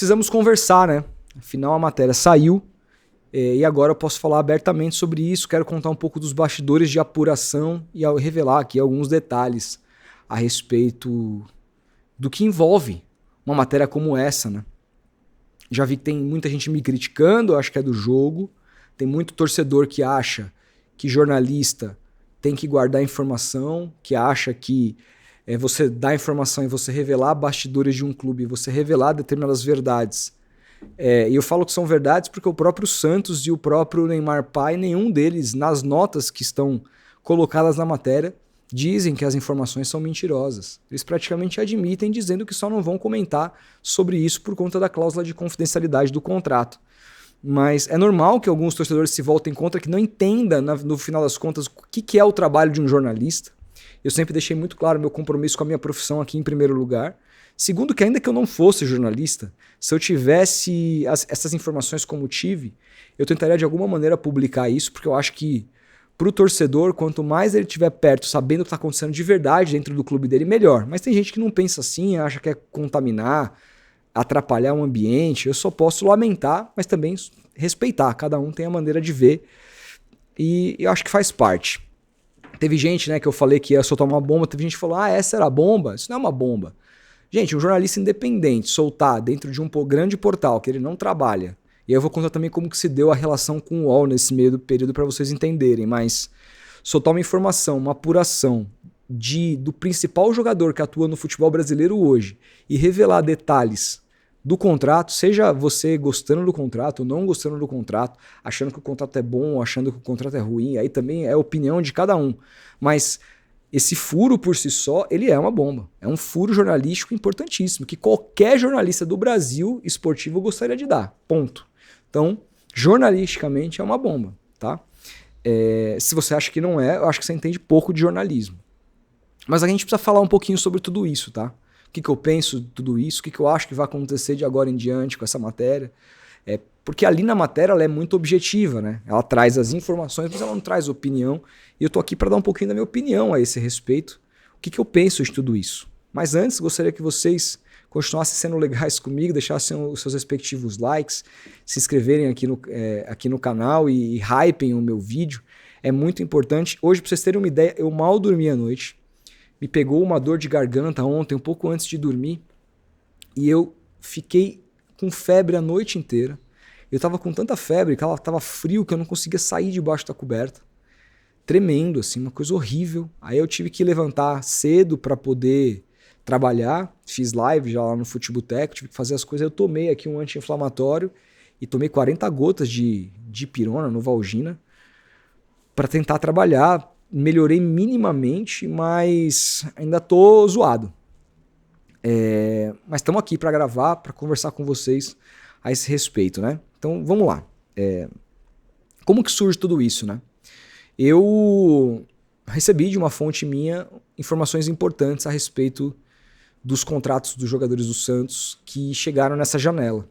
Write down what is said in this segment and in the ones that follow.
precisamos conversar, né? Afinal, a matéria saiu e agora eu posso falar abertamente sobre isso. Quero contar um pouco dos bastidores de apuração e revelar aqui alguns detalhes a respeito do que envolve uma matéria como essa, né? Já vi que tem muita gente me criticando, acho que é do jogo. Tem muito torcedor que acha que jornalista tem que guardar informação, que acha que você dar informação e você revelar bastidores de um clube, você revelar determinadas verdades. E eu falo que são verdades porque o próprio Santos e o próprio Neymar pai, nenhum deles, nas notas que estão colocadas na matéria, dizem que as informações são mentirosas. Eles praticamente admitem, dizendo que só não vão comentar sobre isso por conta da cláusula de confidencialidade do contrato. Mas é normal que alguns torcedores se voltem contra, que não entendam, no final das contas, o que é o trabalho de um jornalista. Eu sempre deixei muito claro o meu compromisso com a minha profissão aqui em primeiro lugar. Segundo, que ainda que eu não fosse jornalista, se eu tivesse essas informações como tive, eu tentaria de alguma maneira publicar isso, porque eu acho que para o torcedor, quanto mais ele estiver perto, sabendo o que está acontecendo de verdade dentro do clube dele, melhor. Mas tem gente que não pensa assim, acha que é contaminar, atrapalhar o ambiente. Eu só posso lamentar, mas também respeitar. Cada um tem a maneira de ver e eu acho que faz parte. Teve gente, né, que eu falei que ia soltar uma bomba, teve gente que falou, essa era a bomba? Isso não é uma bomba. Gente, um jornalista independente soltar dentro de um grande portal que ele não trabalha, e aí eu vou contar também como que se deu a relação com o UOL nesse meio do período para vocês entenderem, mas soltar uma informação, uma apuração do principal jogador que atua no futebol brasileiro hoje e revelar detalhes do contrato, seja você gostando do contrato ou não gostando do contrato, achando que o contrato é bom ou achando que o contrato é ruim, aí também é a opinião de cada um. Mas esse furo por si só, ele é uma bomba. É um furo jornalístico importantíssimo, que qualquer jornalista do Brasil esportivo gostaria de dar. Ponto. Então, jornalisticamente é uma bomba, tá? Se você acha que não é, eu acho que você entende pouco de jornalismo. Mas a gente precisa falar um pouquinho sobre tudo isso, tá? O que eu penso de tudo isso, o que eu acho que vai acontecer de agora em diante com essa matéria. Porque ali na matéria ela é muito objetiva, né? Ela traz as informações, mas ela não traz opinião. E eu tô aqui para dar um pouquinho da minha opinião a esse respeito. O que eu penso de tudo isso. Mas antes, gostaria que vocês continuassem sendo legais comigo, deixassem os seus respectivos likes, se inscreverem aqui no canal e hypem o meu vídeo. É muito importante. Hoje, para vocês terem uma ideia, eu mal dormi à noite. Me pegou uma dor de garganta ontem, um pouco antes de dormir, e eu fiquei com febre a noite inteira. Eu tava com tanta febre que ela tava frio que eu não conseguia sair debaixo da coberta. Tremendo, assim, uma coisa horrível. Aí eu tive que levantar cedo para poder trabalhar. Fiz live já lá no Futeboteco, tive que fazer as coisas. Eu tomei aqui um anti-inflamatório e tomei 40 gotas de dipirona, Novalgina, para tentar trabalhar. Melhorei minimamente, mas ainda tô zoado. Mas estamos aqui para gravar, para conversar com vocês a esse respeito, né? Então vamos lá. Como que surge tudo isso, né? Eu recebi de uma fonte minha informações importantes a respeito dos contratos dos jogadores do Santos que chegaram nessa janela.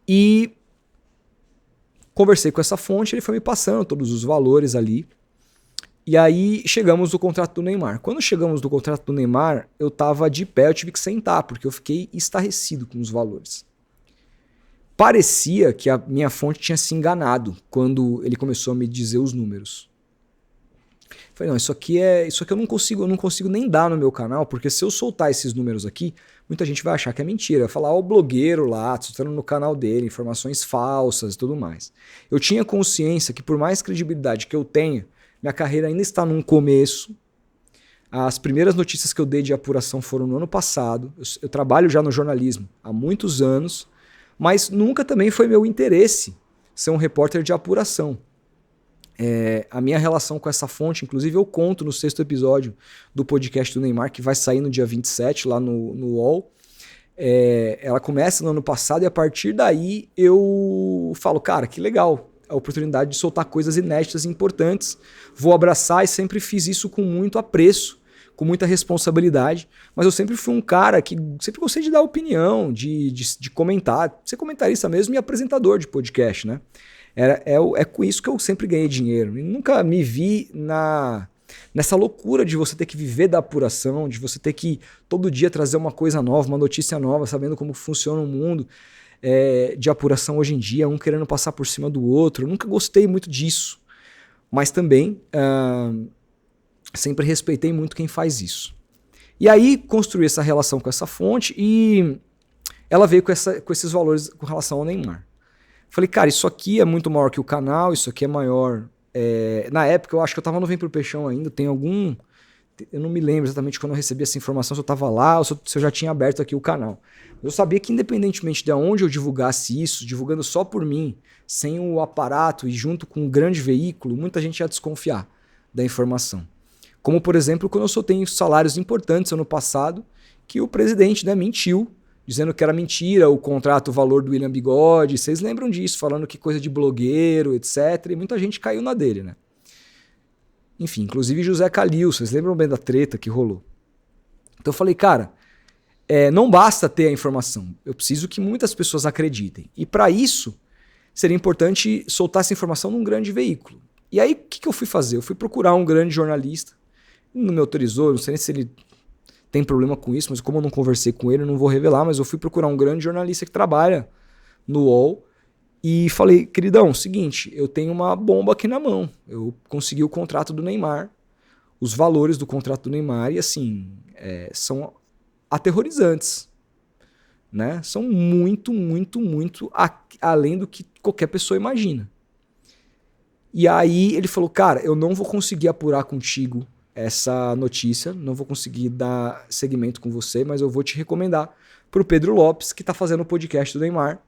E conversei com essa fonte, ele foi me passando todos os valores ali. E aí chegamos no contrato do Neymar. Quando chegamos no contrato do Neymar, eu tava de pé, eu tive que sentar, porque eu fiquei estarrecido com os valores. Parecia que a minha fonte tinha se enganado quando ele começou a me dizer os números. Falei, não, isso aqui eu não consigo nem dar no meu canal, porque se eu soltar esses números aqui, muita gente vai achar que é mentira. Vai falar, o blogueiro lá, soltando no canal dele, informações falsas e tudo mais. Eu tinha consciência que por mais credibilidade que eu tenha, minha carreira ainda está num começo. As primeiras notícias que eu dei de apuração foram no ano passado. Eu trabalho já no jornalismo há muitos anos, mas nunca também foi meu interesse ser um repórter de apuração. A minha relação com essa fonte, inclusive eu conto no 6º episódio do podcast do Neymar, que vai sair no dia 27 lá no UOL. Ela começa no ano passado e a partir daí eu falo, cara, que legal. A oportunidade de soltar coisas inéditas e importantes. Vou abraçar e sempre fiz isso com muito apreço, com muita responsabilidade, mas eu sempre fui um cara que sempre gostei de dar opinião, de comentar, ser comentarista mesmo e apresentador de podcast, né? É com isso que eu sempre ganhei dinheiro. E nunca me vi Nessa loucura de você ter que viver da apuração, de você ter que todo dia trazer uma coisa nova, uma notícia nova, sabendo como funciona o mundo de apuração hoje em dia, um querendo passar por cima do outro. Eu nunca gostei muito disso. Mas também sempre respeitei muito quem faz isso. E aí construí essa relação com essa fonte e ela veio com esses valores com relação ao Neymar. Falei, cara, isso aqui é muito maior que o canal, isso aqui é maior... na época, eu acho que eu tava no Vem Pro Peixão ainda, tem algum... Eu não me lembro exatamente quando eu recebi essa informação, se eu tava lá ou se eu já tinha aberto aqui o canal. Eu sabia que independentemente de onde eu divulgasse isso, divulgando só por mim, sem o aparato e junto com um grande veículo, muita gente ia desconfiar da informação. Como, por exemplo, quando eu soltei salários importantes ano passado, que o presidente, né, mentiu, dizendo que era mentira o contrato, o valor do William Bigode. Vocês lembram disso, falando que coisa de blogueiro, etc. E muita gente caiu na dele, né? Enfim, inclusive José Calil, vocês lembram bem da treta que rolou? Então eu falei, cara, não basta ter a informação, eu preciso que muitas pessoas acreditem. E para isso, seria importante soltar essa informação num grande veículo. E aí, o que eu fui fazer? Eu fui procurar um grande jornalista, não me autorizou, não sei nem se ele tem problema com isso, mas como eu não conversei com ele, eu não vou revelar, mas eu fui procurar um grande jornalista que trabalha no UOL e falei, queridão, seguinte, eu tenho uma bomba aqui na mão, eu consegui o contrato do Neymar, os valores do contrato do Neymar e assim, são aterrorizantes, né? São muito, muito, muito além do que qualquer pessoa imagina. E aí ele falou, cara, eu não vou conseguir apurar contigo essa notícia, não vou conseguir dar seguimento com você, mas eu vou te recomendar pro Pedro Lopes, que tá fazendo o podcast do Neymar.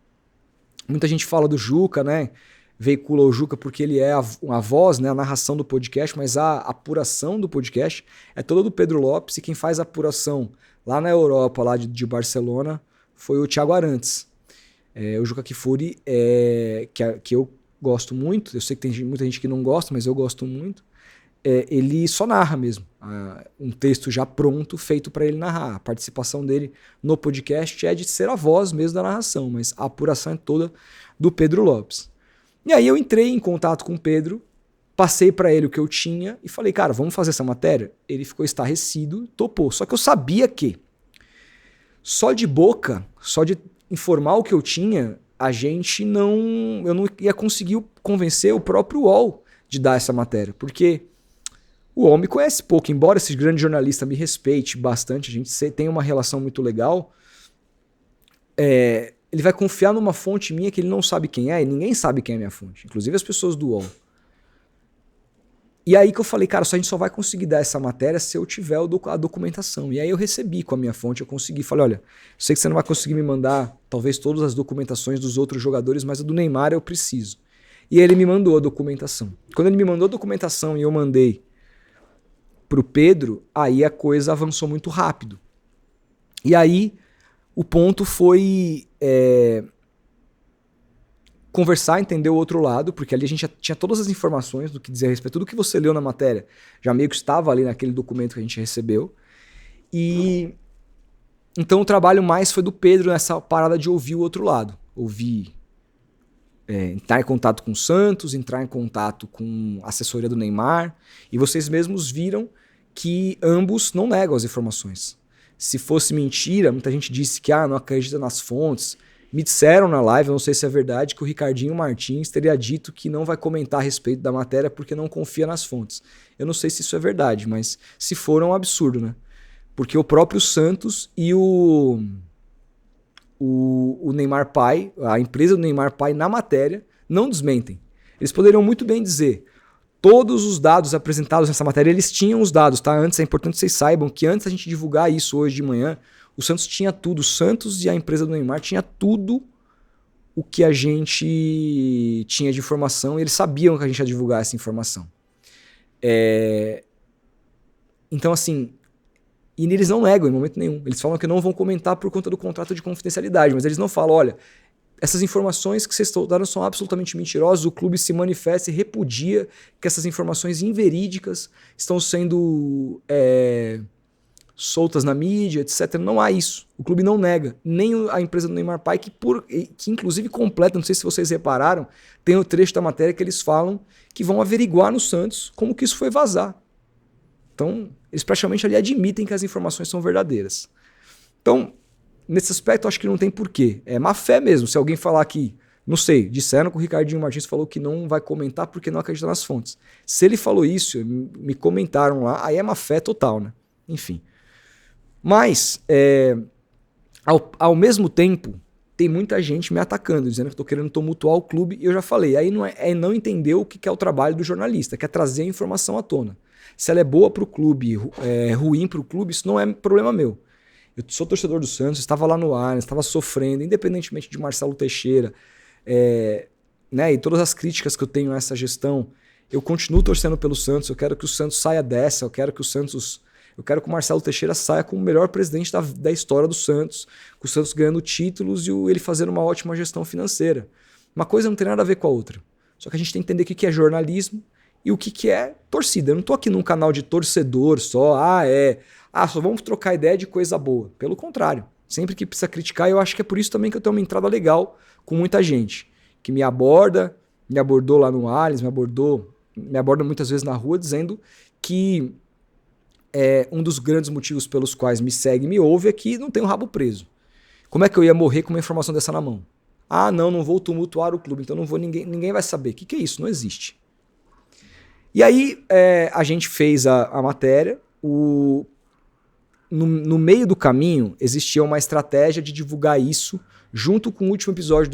Muita gente fala do Juca, né? Veicula o Juca porque ele é a voz, né? A narração do podcast, mas a apuração do podcast é toda do Pedro Lopes, e quem faz a apuração lá na Europa, lá de Barcelona, foi o Thiago Arantes. O Juca Kfouri, que eu gosto muito, eu sei que tem muita gente que não gosta, mas eu gosto muito. Ele só narra mesmo, um texto já pronto, feito para ele narrar. A participação dele no podcast é de ser a voz mesmo da narração, mas a apuração é toda do Pedro Lopes. E aí eu entrei em contato com o Pedro, passei para ele o que eu tinha e falei, cara, vamos fazer essa matéria? Ele ficou estarrecido, topou. Só que eu sabia que só de boca, só de informar o que eu tinha, eu não ia conseguir convencer o próprio UOL de dar essa matéria, porque o UOL me conhece pouco, embora esse grande jornalista me respeite bastante, a gente tem uma relação muito legal, ele vai confiar numa fonte minha que ele não sabe quem é, e ninguém sabe quem é a minha fonte, inclusive as pessoas do UOL. E aí que eu falei, cara, a gente só vai conseguir dar essa matéria se eu tiver a documentação. E aí eu recebi com a minha fonte, eu consegui, falei, olha, eu sei que você não vai conseguir me mandar talvez todas as documentações dos outros jogadores, mas a do Neymar eu preciso. E ele me mandou a documentação. Quando ele me mandou a documentação e eu mandei pro Pedro, aí a coisa avançou muito rápido. E aí o ponto foi conversar, entender o outro lado, porque ali a gente já tinha todas as informações do que dizia a respeito, tudo que você leu na matéria já meio que estava ali naquele documento que a gente recebeu. E então o trabalho mais foi do Pedro nessa parada de ouvir o outro lado. Ouvir, entrar em contato com o Santos, entrar em contato com a assessoria do Neymar, e vocês mesmos viram que ambos não negam as informações. Se fosse mentira, muita gente disse que não acredita nas fontes. Me disseram na live, eu não sei se é verdade, que o Ricardinho Martins teria dito que não vai comentar a respeito da matéria porque não confia nas fontes. Eu não sei se isso é verdade, mas se for é um absurdo, né? Porque o próprio Santos e o Neymar Pai, a empresa do Neymar Pai na matéria, não desmentem. Eles poderiam muito bem dizer, todos os dados apresentados nessa matéria, eles tinham os dados, tá? Antes, é importante que vocês saibam que antes da gente divulgar isso hoje de manhã, o Santos tinha tudo, o Santos e a empresa do Neymar tinha tudo o que a gente tinha de informação, e eles sabiam que a gente ia divulgar essa informação. Então, assim, e eles não negam em momento nenhum. Eles falam que não vão comentar por conta do contrato de confidencialidade, mas eles não falam, olha, essas informações que vocês soltaram são absolutamente mentirosas, o clube se manifesta e repudia que essas informações inverídicas estão sendo soltas na mídia, etc. Não há isso. O clube não nega. Nem a empresa do Neymar Pai, que inclusive completa, não sei se vocês repararam, tem o trecho da matéria que eles falam que vão averiguar no Santos como que isso foi vazar. Então, eles praticamente ali admitem que as informações são verdadeiras. Então, nesse aspecto, eu acho que não tem porquê. É má fé mesmo. Se alguém falar que, não sei, disseram que o Ricardinho Martins falou que não vai comentar porque não acredita nas fontes. Se ele falou isso, me comentaram lá, aí é má fé total, né? Enfim. Mas, ao mesmo tempo, tem muita gente me atacando, dizendo que estou querendo tumultuar o clube, e eu já falei, aí não entender o que é o trabalho do jornalista, que é trazer a informação à tona. Se ela é boa para o clube, ruim para o clube, isso não é problema meu. Eu sou torcedor do Santos, estava lá no Allianz, estava sofrendo, independentemente de Marcelo Teixeira, né, e todas as críticas que eu tenho a essa gestão, eu continuo torcendo pelo Santos, eu quero que o Santos saia dessa, eu quero que o Marcelo Teixeira saia como o melhor presidente da história do Santos, com o Santos ganhando títulos e ele fazendo uma ótima gestão financeira. Uma coisa não tem nada a ver com a outra. Só que a gente tem que entender o que é jornalismo e o que é torcida. Eu não tô aqui num canal de torcedor só, só vamos trocar ideia de coisa boa. Pelo contrário, sempre que precisa criticar, eu acho que é por isso também que eu tenho uma entrada legal com muita gente, que me abordou lá no Allianz, me aborda muitas vezes na rua dizendo que um dos grandes motivos pelos quais me segue e me ouve é que não tem o rabo preso. Como é que eu ia morrer com uma informação dessa na mão? Não vou tumultuar o clube, então ninguém vai saber. O que é isso? Não existe. E aí a gente fez a matéria, no meio do caminho existia uma estratégia de divulgar isso junto com o último episódio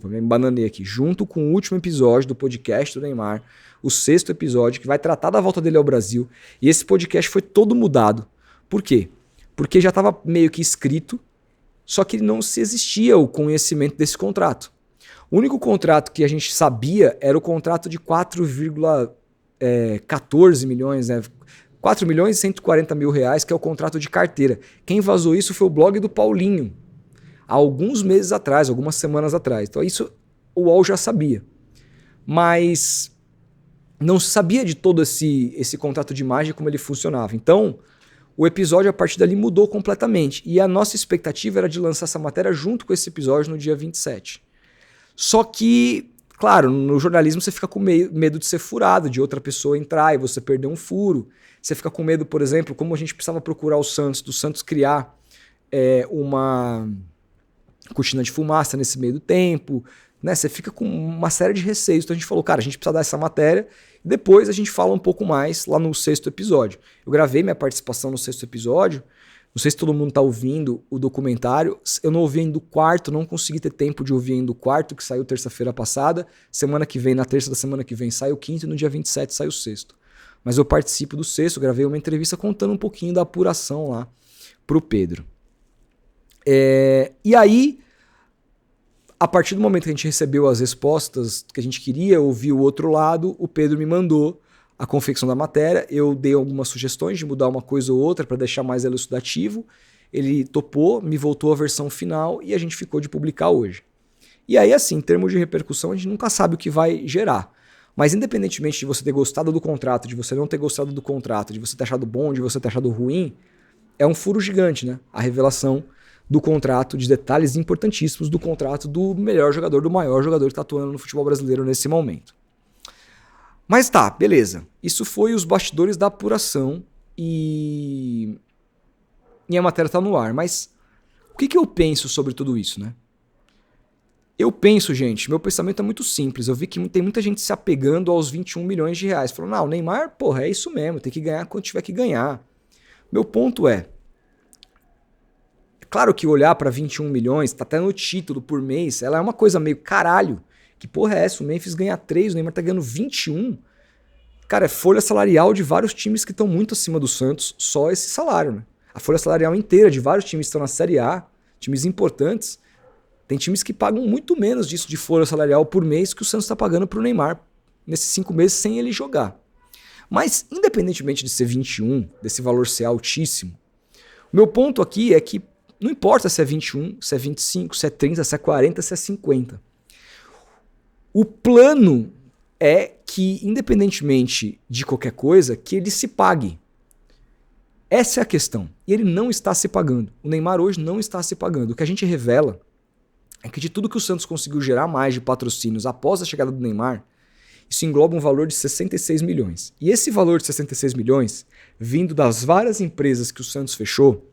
me embananei aqui, junto com o último episódio do podcast do Neymar, o 6º episódio, que vai tratar da volta dele ao Brasil, e esse podcast foi todo mudado. Por quê? Porque já estava meio que escrito, só que não se existia o conhecimento desse contrato. O único contrato que a gente sabia era o contrato de 4,14 milhões, né? 4 milhões e 140 mil reais, que é o contrato de carteira. Quem vazou isso foi o blog do Paulinho, há alguns meses atrás, algumas semanas atrás. Então isso o UOL já sabia. Mas não se sabia de todo esse contrato de imagem, como ele funcionava. Então, o episódio a partir dali mudou completamente. E a nossa expectativa era de lançar essa matéria junto com esse episódio no dia 27. Só que, claro, no jornalismo você fica com medo de ser furado, de outra pessoa entrar e você perder um furo. Você fica com medo, por exemplo, como a gente precisava procurar o Santos, do Santos criar uma cortina de fumaça nesse meio do tempo, né? Você fica com uma série de receios. Então a gente falou, cara, a gente precisa dar essa matéria, depois a gente fala um pouco mais lá no 6º episódio. Eu gravei minha participação no 6º episódio, não sei se todo mundo está ouvindo o documentário, eu não ouvi ainda o 4º, não consegui ter tempo de ouvir ainda o 4º, que saiu terça-feira passada, semana que vem, na terça da semana que vem sai o 5º e no dia 27 sai o 6º. Mas eu participo do 6º, gravei uma entrevista contando um pouquinho da apuração lá pro Pedro. E aí, a partir do momento que a gente recebeu as respostas que a gente queria, ouvir o outro lado, o Pedro me mandou a confecção da matéria, eu dei algumas sugestões de mudar uma coisa ou outra para deixar mais elucidativo, ele topou, me voltou a versão final e a gente ficou de publicar hoje. E aí, assim, em termos de repercussão, a gente nunca sabe o que vai gerar. Mas independentemente de você ter gostado do contrato, de você não ter gostado do contrato, de você ter achado bom, de você ter achado ruim, é um furo gigante, né? A revelação do contrato, de detalhes importantíssimos do contrato do melhor jogador, do maior jogador que está atuando no futebol brasileiro nesse momento. Mas tá, beleza. Isso foi os bastidores da apuração e a matéria tá no ar. Mas o que eu penso sobre tudo isso, né? Eu penso, gente, meu pensamento é muito simples. Eu vi que tem muita gente se apegando aos 21 milhões de reais. Falando, não, o Neymar, porra, é isso mesmo, tem que ganhar quando tiver que ganhar. Meu ponto é claro que olhar para 21 milhões, tá até no título por mês, ela é uma coisa meio caralho. Que porra é essa? O Memphis ganha 3, o Neymar tá ganhando 21. Cara, é folha salarial de vários times que estão muito acima do Santos, só esse salário, né? A folha salarial inteira de vários times que estão na Série A, times importantes. Tem times que pagam muito menos disso de folha salarial por mês que o Santos está pagando pro Neymar nesses 5 meses sem ele jogar. Mas, independentemente de ser 21, desse valor ser altíssimo, o meu ponto aqui é que não importa se é 21, se é 25, se é 30, se é 40, se é 50. O plano é que, independentemente de qualquer coisa, que ele se pague. Essa é a questão. E ele não está se pagando. O Neymar hoje não está se pagando. O que a gente revela é que de tudo que o Santos conseguiu gerar mais de patrocínios após a chegada do Neymar, Isso engloba um valor de 66 milhões. E esse valor de 66 milhões, vindo das várias empresas que o Santos fechou,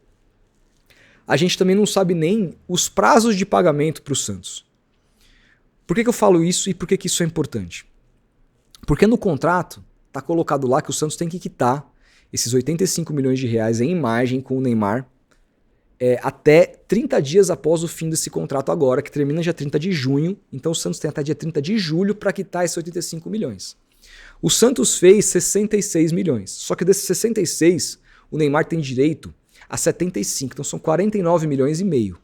a gente também não sabe nem os prazos de pagamento para o Santos. Por que eu falo isso e por que isso é importante? Porque no contrato está colocado lá que o Santos tem que quitar esses 85 milhões de reais em imagem com o Neymar até 30 dias após o fim desse contrato agora, que termina dia 30 de junho. Então o Santos tem até dia 30 de julho para quitar esses 85 milhões. O Santos fez 66 milhões. Só que desses 66, o Neymar tem direito a 75. Então são 49 milhões e meio.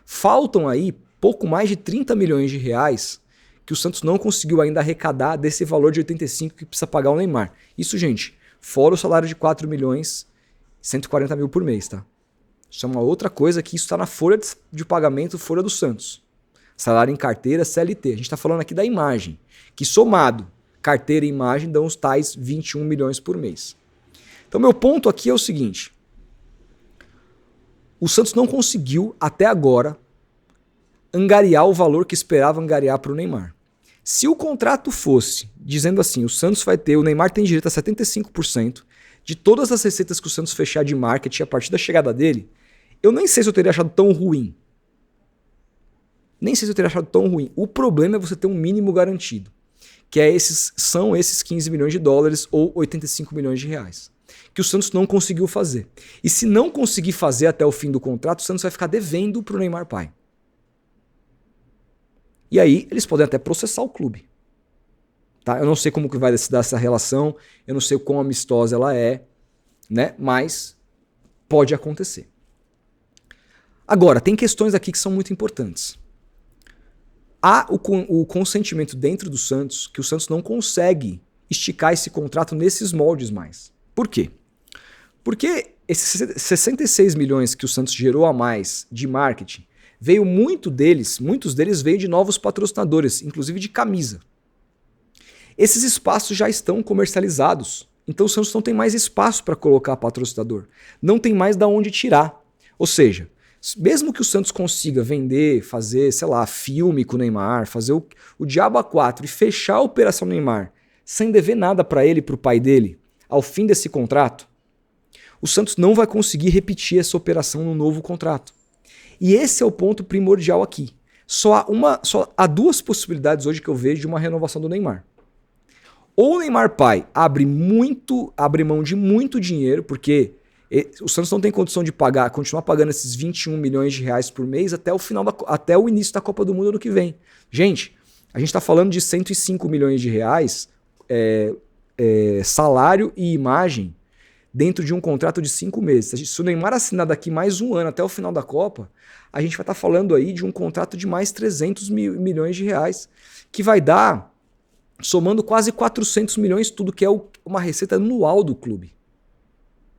Faltam aí pouco mais de 30 milhões de reais que o Santos não conseguiu ainda arrecadar desse valor de 85 que precisa pagar o Neymar. Isso, gente, fora o salário de 4 milhões e 140 mil por mês, tá? Isso é uma outra coisa que isso está na folha de pagamento, folha do Santos. Salário em carteira, CLT. A gente está falando aqui da imagem, que somado carteira e imagem dão os tais 21 milhões por mês. Então meu ponto aqui é o seguinte. O Santos não conseguiu, até agora, angariar o valor que esperava angariar para o Neymar. Se o contrato fosse dizendo assim, o Neymar tem direito a 75% de todas as receitas que o Santos fechar de marketing a partir da chegada dele, eu nem sei se eu teria achado tão ruim. Nem sei se eu teria achado tão ruim. O problema é você ter um mínimo garantido, que são esses 15 milhões de dólares ou 85 milhões de reais, que o Santos não conseguiu fazer. E se não conseguir fazer até o fim do contrato, o Santos vai ficar devendo para o Neymar pai. E aí eles podem até processar o clube. Tá? Eu não sei como que vai se dar essa relação, eu não sei o quão amistosa ela é, né? Mas pode acontecer. Agora, tem questões aqui que são muito importantes. Há o consentimento dentro do Santos que o Santos não consegue esticar esse contrato nesses moldes mais. Por quê? Porque esses 66 milhões que o Santos gerou a mais de marketing, muitos deles veio de novos patrocinadores, inclusive de camisa. Esses espaços já estão comercializados, então o Santos não tem mais espaço para colocar patrocinador, não tem mais de onde tirar. Ou seja, mesmo que o Santos consiga vender, fazer, sei lá, filme com o Neymar, fazer o Diabo A4 e fechar a Operação Neymar sem dever nada para ele e para o pai dele, ao fim desse contrato, o Santos não vai conseguir repetir essa operação no novo contrato. E esse é o ponto primordial aqui. Só há duas possibilidades hoje que eu vejo de uma renovação do Neymar. Ou o Neymar pai abre mão de muito dinheiro, porque o Santos não tem condição de continuar pagando esses 21 milhões de reais por mês até o início da Copa do Mundo ano que vem. Gente, a gente está falando de 105 milhões de reais, salário e imagem, dentro de um contrato de 5 meses. Se o Neymar assinar daqui mais um ano até o final da Copa, a gente vai estar falando aí de um contrato de mais 300 milhões de reais, que vai dar, somando quase 400 milhões, tudo que é uma receita anual do clube.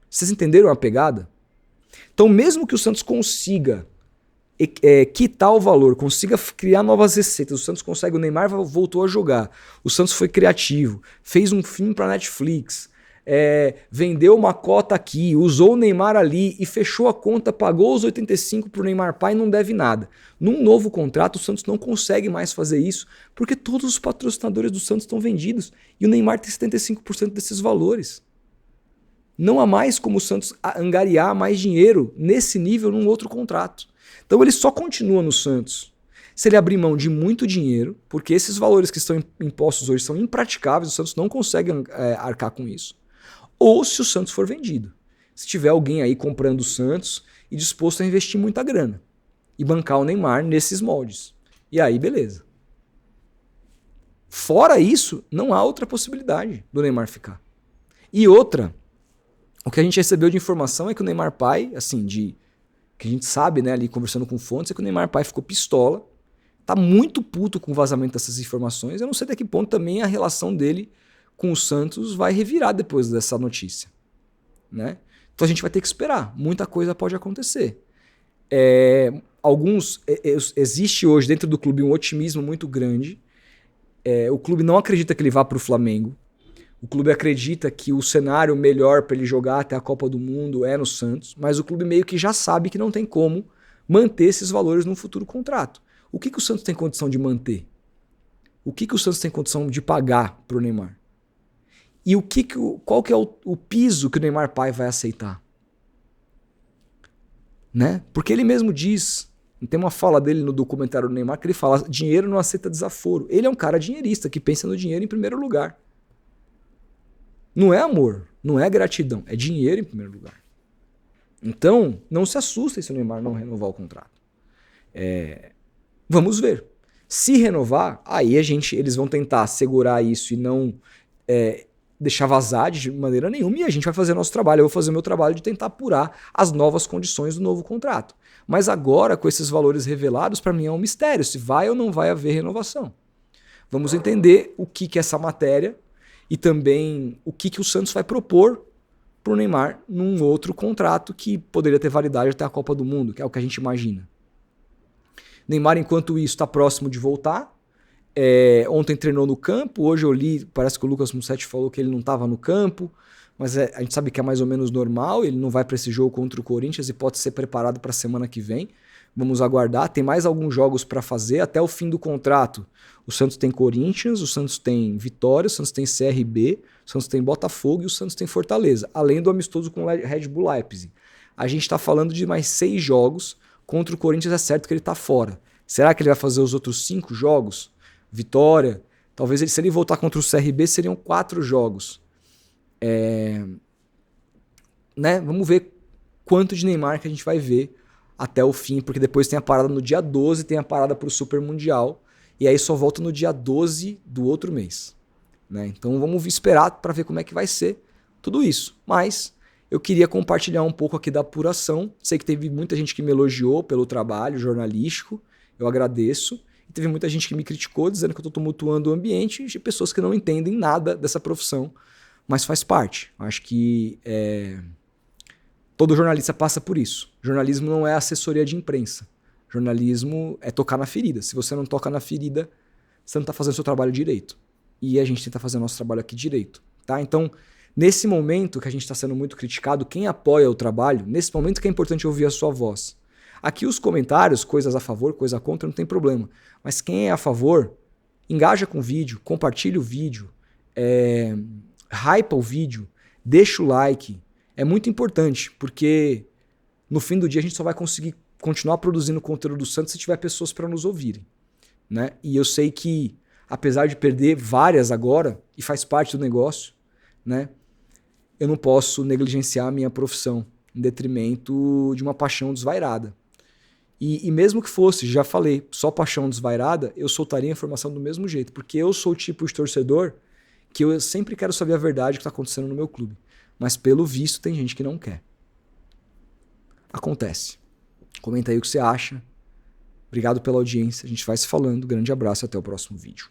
Vocês entenderam a pegada? Então, mesmo que o Santos consiga quitar o valor, consiga criar novas receitas, o Santos consegue, o Neymar voltou a jogar, o Santos foi criativo, fez um filme para Netflix, vendeu uma cota aqui, usou o Neymar ali e fechou a conta, pagou os 85 para o Neymar pai e não deve nada. Num novo contrato, o Santos não consegue mais fazer isso porque todos os patrocinadores do Santos estão vendidos e o Neymar tem 75% desses valores. Não há mais como o Santos angariar mais dinheiro nesse nível num outro contrato. Então ele só continua no Santos se ele abrir mão de muito dinheiro, porque esses valores que estão impostos hoje são impraticáveis, o Santos não consegue arcar com isso. Ou se o Santos for vendido. Se tiver alguém aí comprando o Santos e disposto a investir muita grana e bancar o Neymar nesses moldes. E aí, beleza. Fora isso, não há outra possibilidade do Neymar ficar. E outra, o que a gente recebeu de informação é que o Neymar pai, assim, que a gente sabe, né, ali conversando com fontes, é que o Neymar pai ficou pistola, tá muito puto com o vazamento dessas informações. Eu não sei até que ponto também a relação dele com o Santos vai revirar depois dessa notícia, né? Então a gente vai ter que esperar. Muita coisa pode acontecer. Existe hoje dentro do clube um otimismo muito grande. O clube não acredita que ele vá para o Flamengo. O clube acredita que o cenário melhor para ele jogar até a Copa do Mundo é no Santos, mas o clube meio que já sabe que não tem como manter esses valores num futuro contrato. O que o Santos tem condição de manter? o que o Santos tem condição de pagar pro Neymar? E qual que é o piso que o Neymar pai vai aceitar? Né? Porque ele mesmo diz, tem uma fala dele no documentário do Neymar que ele fala: dinheiro não aceita desaforo. Ele é um cara dinheirista que pensa no dinheiro em primeiro lugar. Não é amor, não é gratidão, é dinheiro em primeiro lugar. Então, não se assustem se o Neymar não renovar o contrato. Vamos ver. Se renovar, aí eles vão tentar segurar isso e não deixar vazar de maneira nenhuma, e a gente vai fazer nosso trabalho. Eu vou fazer o meu trabalho de tentar apurar as novas condições do novo contrato. Mas agora, com esses valores revelados, para mim é um mistério se vai ou não vai haver renovação. Vamos entender o que é essa matéria e também o que o Santos vai propor para o Neymar num outro contrato que poderia ter validade até a Copa do Mundo, que é o que a gente imagina. Neymar, enquanto isso, está próximo de voltar. Ontem treinou no campo, hoje eu li, parece que o Lucas Mussetti falou que ele não estava no campo, mas a gente sabe que é mais ou menos normal, ele não vai para esse jogo contra o Corinthians e pode ser preparado para a semana que vem. Vamos aguardar, tem mais alguns jogos para fazer até o fim do contrato. O Santos tem Corinthians, o Santos tem Vitória, o Santos tem CRB, o Santos tem Botafogo e o Santos tem Fortaleza, além do amistoso com o Red Bull Leipzig. A gente está falando de mais 6 jogos, contra o Corinthians é certo que ele está fora. Será que ele vai fazer os outros 5 jogos? Vitória, talvez se ele voltar contra o CRB seriam 4 jogos. Né? Vamos ver quanto de Neymar que a gente vai ver até o fim, porque depois tem a parada no dia 12, tem a parada para o Super Mundial, e aí só volta no dia 12 do outro mês. Né? Então vamos esperar para ver como é que vai ser tudo isso. Mas eu queria compartilhar um pouco aqui da apuração. Sei que teve muita gente que me elogiou pelo trabalho jornalístico, eu agradeço. E teve muita gente que me criticou, dizendo que eu estou tumultuando o ambiente, de pessoas que não entendem nada dessa profissão, mas faz parte. Acho que todo jornalista passa por isso. Jornalismo não é assessoria de imprensa. Jornalismo é tocar na ferida. Se você não toca na ferida, você não está fazendo o seu trabalho direito. E a gente tenta fazer o nosso trabalho aqui direito. Tá? Então, nesse momento que a gente está sendo muito criticado, quem apoia o trabalho, nesse momento que é importante ouvir a sua voz. Aqui os comentários, coisas a favor, coisa contra, não tem problema. Mas quem é a favor, engaja com o vídeo, compartilha o vídeo, hypa o vídeo, deixa o like. É muito importante, porque no fim do dia a gente só vai conseguir continuar produzindo conteúdo do Santos se tiver pessoas para nos ouvirem. Né? E eu sei que, apesar de perder várias agora, e faz parte do negócio, né, eu não posso negligenciar a minha profissão em detrimento de uma paixão desvairada. E mesmo que fosse, já falei, só paixão desvairada, eu soltaria a informação do mesmo jeito, porque eu sou o tipo de torcedor que eu sempre quero saber a verdade que está acontecendo no meu clube. Mas pelo visto tem gente que não quer. Acontece. Comenta aí o que você acha. Obrigado pela audiência, a gente vai se falando. Grande abraço e até o próximo vídeo.